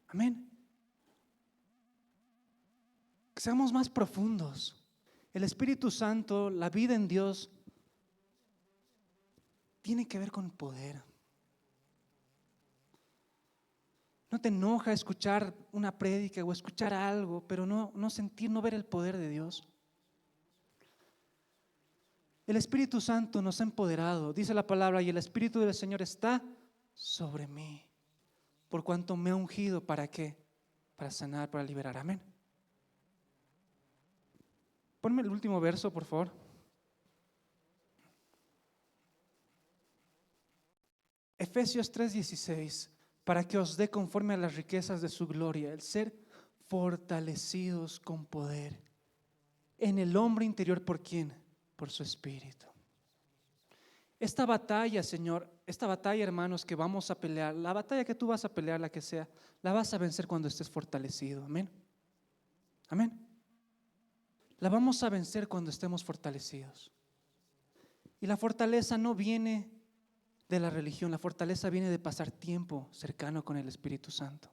A: Amén. Que seamos más profundos. El Espíritu Santo, la vida en Dios, tiene que ver con poder. No te enoja escuchar una prédica o escuchar algo, pero no sentir, no ver el poder de Dios. El Espíritu Santo nos ha empoderado, dice la palabra, y el Espíritu del Señor está sobre mí, por cuanto me ha ungido. ¿Para qué? Para sanar, para liberar. Amén. Ponme el último verso, por favor. Efesios 3:16, para que os dé conforme a las riquezas de su gloria, el ser fortalecidos con poder en el hombre interior. ¿Por quién? Por su Espíritu. Esta batalla, Señor, esta batalla, hermanos, que vamos a pelear, la batalla que tú vas a pelear, la que sea, la vas a vencer cuando estés fortalecido. Amén. Amén. La vamos a vencer cuando estemos fortalecidos. Y la fortaleza no viene de la religión, la fortaleza viene de pasar tiempo cercano con el Espíritu Santo.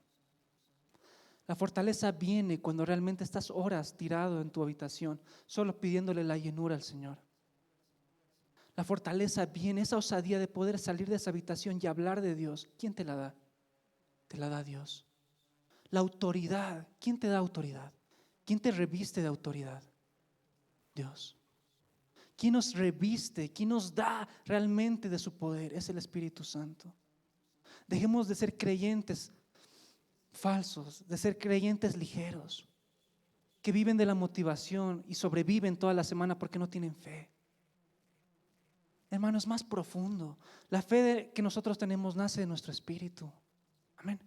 A: La fortaleza viene cuando realmente estás horas tirado en tu habitación, solo pidiéndole la llenura al Señor. La fortaleza viene, esa osadía de poder salir de esa habitación y hablar de Dios. ¿Quién te la da? Te la da Dios. La autoridad, ¿quién te da autoridad? ¿Quién te reviste de autoridad? Dios. ¿Quién nos reviste? ¿Quién nos da realmente de su poder? Es el Espíritu Santo. Dejemos de ser creyentes falsos, de ser creyentes ligeros, que viven de la motivación y sobreviven toda la semana porque no tienen fe. Hermano, es más profundo. La fe que nosotros tenemos nace de nuestro espíritu. Amén.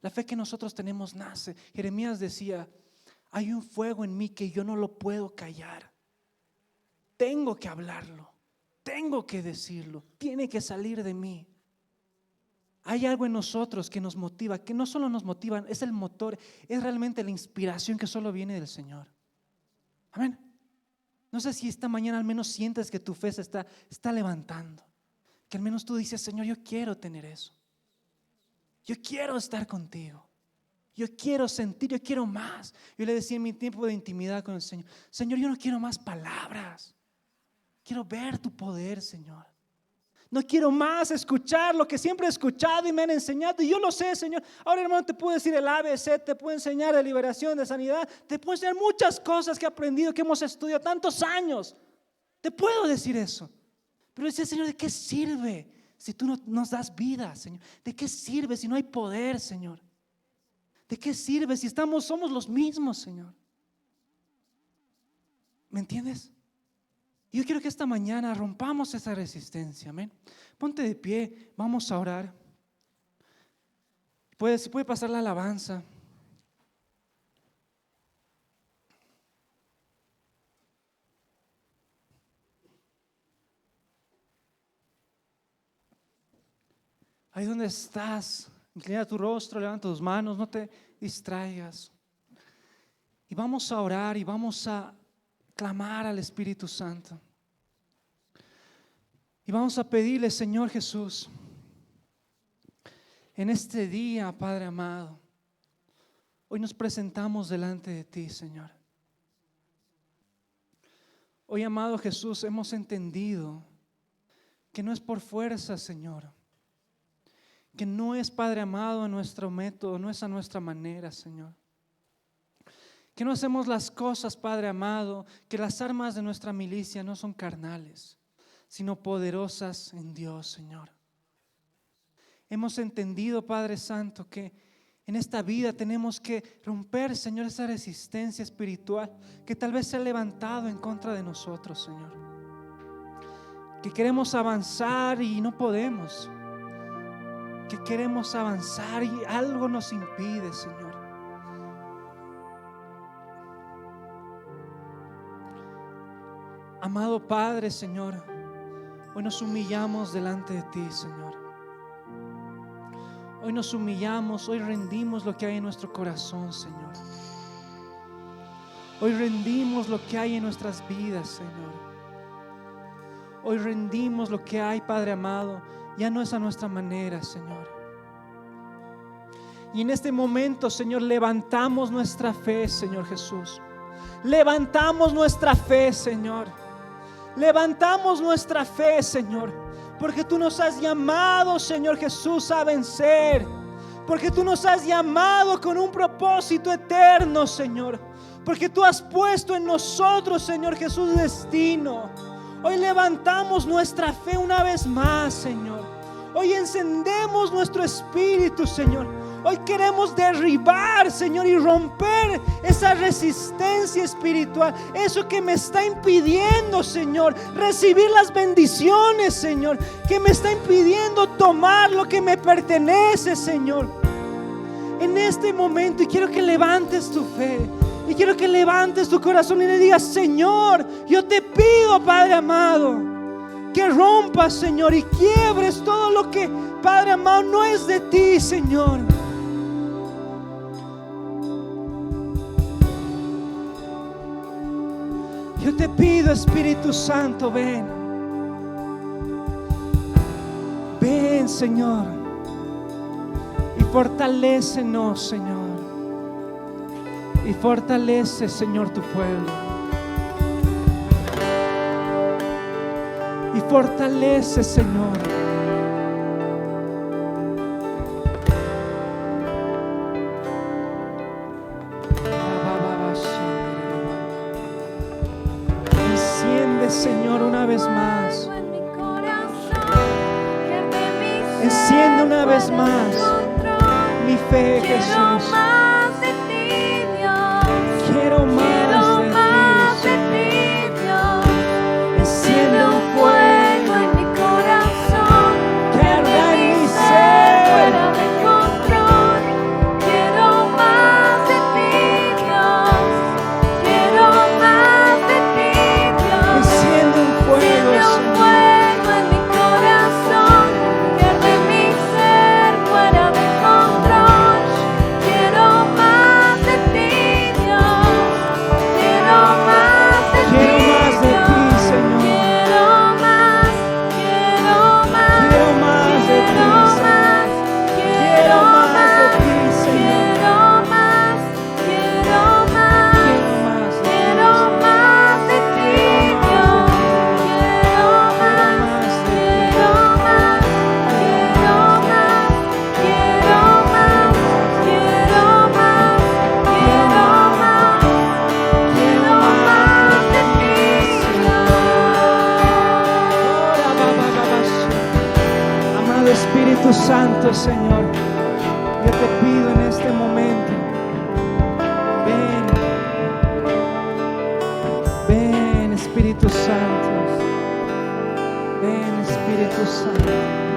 A: La fe que nosotros tenemos nace. Jeremías decía, hay un fuego en mí que yo no lo puedo callar. Tengo que hablarlo, tengo que decirlo, tiene que salir de mí. Hay algo en nosotros que nos motiva, que no solo nos motiva, es el motor, es realmente la inspiración que solo viene del Señor. Amén. No sé si esta mañana al menos sientes que tu fe se está levantando, que al menos tú dices, Señor, yo quiero tener eso. Yo quiero estar contigo. Yo quiero sentir, yo quiero más. Yo le decía en mi tiempo de intimidad con el Señor, Señor, yo no quiero más palabras. Quiero ver tu poder, Señor. No quiero más escuchar lo que siempre he escuchado y me han enseñado. Y yo lo sé, Señor. Ahora, hermano, te puedo decir el ABC, te puedo enseñar de liberación, de sanidad. Te puedo enseñar muchas cosas que he aprendido, que hemos estudiado tantos años. Te puedo decir eso. Pero decía, Señor, ¿de qué sirve si tú no nos das vida, Señor? ¿De qué sirve si no hay poder, Señor? ¿De qué sirve si somos los mismos, Señor? ¿Me entiendes? Yo quiero que esta mañana rompamos esa resistencia, amén. Ponte de pie, vamos a orar. Puede pasar la alabanza. Ahí donde estás, inclina tu rostro, levanta tus manos, no te distraigas. Y vamos a orar y vamos a clamar al Espíritu Santo. Y vamos a pedirle, Señor Jesús, en este día, Padre amado, hoy nos presentamos delante de ti, Señor. Hoy, amado Jesús, hemos entendido que no es por fuerza, Señor, que no es, Padre amado, a nuestro método, no es a nuestra manera, Señor. Que no hacemos las cosas, Padre amado, que las armas de nuestra milicia no son carnales, sino poderosas en Dios, Señor. Hemos entendido, Padre Santo, que en esta vida tenemos que romper, Señor, esa resistencia espiritual que tal vez se ha levantado en contra de nosotros, Señor. Que queremos avanzar y no podemos. Que queremos avanzar y algo nos impide, Señor. Amado Padre, Señor, hoy nos humillamos delante de ti, Señor. Hoy nos humillamos, hoy rendimos lo que hay en nuestro corazón, Señor. Hoy rendimos lo que hay en nuestras vidas, Señor. Hoy rendimos lo que hay, Padre amado. Ya no es a nuestra manera, Señor. Y en este momento, Señor, levantamos nuestra fe, Señor Jesús. Levantamos nuestra fe, Señor. Levantamos nuestra fe, Señor, porque tú nos has llamado, Señor Jesús, a vencer. Porque tú nos has llamado con un propósito eterno, Señor. Porque tú has puesto en nosotros, Señor Jesús, destino. Hoy levantamos nuestra fe una vez más, Señor. Hoy encendemos nuestro espíritu, Señor. Hoy queremos derribar, Señor, y romper esa resistencia espiritual. Eso que me está impidiendo, Señor, recibir las bendiciones, Señor. Que me está impidiendo tomar lo que me pertenece, Señor. En este momento, y quiero que levantes tu fe. Y quiero que levantes tu corazón y le digas: Señor, yo te pido, Padre amado, que rompas, Señor, y quiebres todo lo que, Padre amado, no es de ti, Señor. Yo te pido, Espíritu Santo, ven. Ven, Señor, y fortalécenos, Señor. Y fortalece, Señor, tu pueblo. Y fortalece, Señor. Enciende, Señor, una vez más. Enciende una vez más mi fe, Jesús. Quiero más de ti, Dios. Enciende un fuego en mi corazón que arde en mi ser. Fuera de control. Quiero más de ti, Dios. Quiero más de ti, Dios. Enciende un fuego en mi corazón que arde en mi ser. Fuera de control. Quiero más de ti. Espíritu Santo, Señor, yo te pido en este momento, ven Espíritu Santo, ven Espíritu Santo.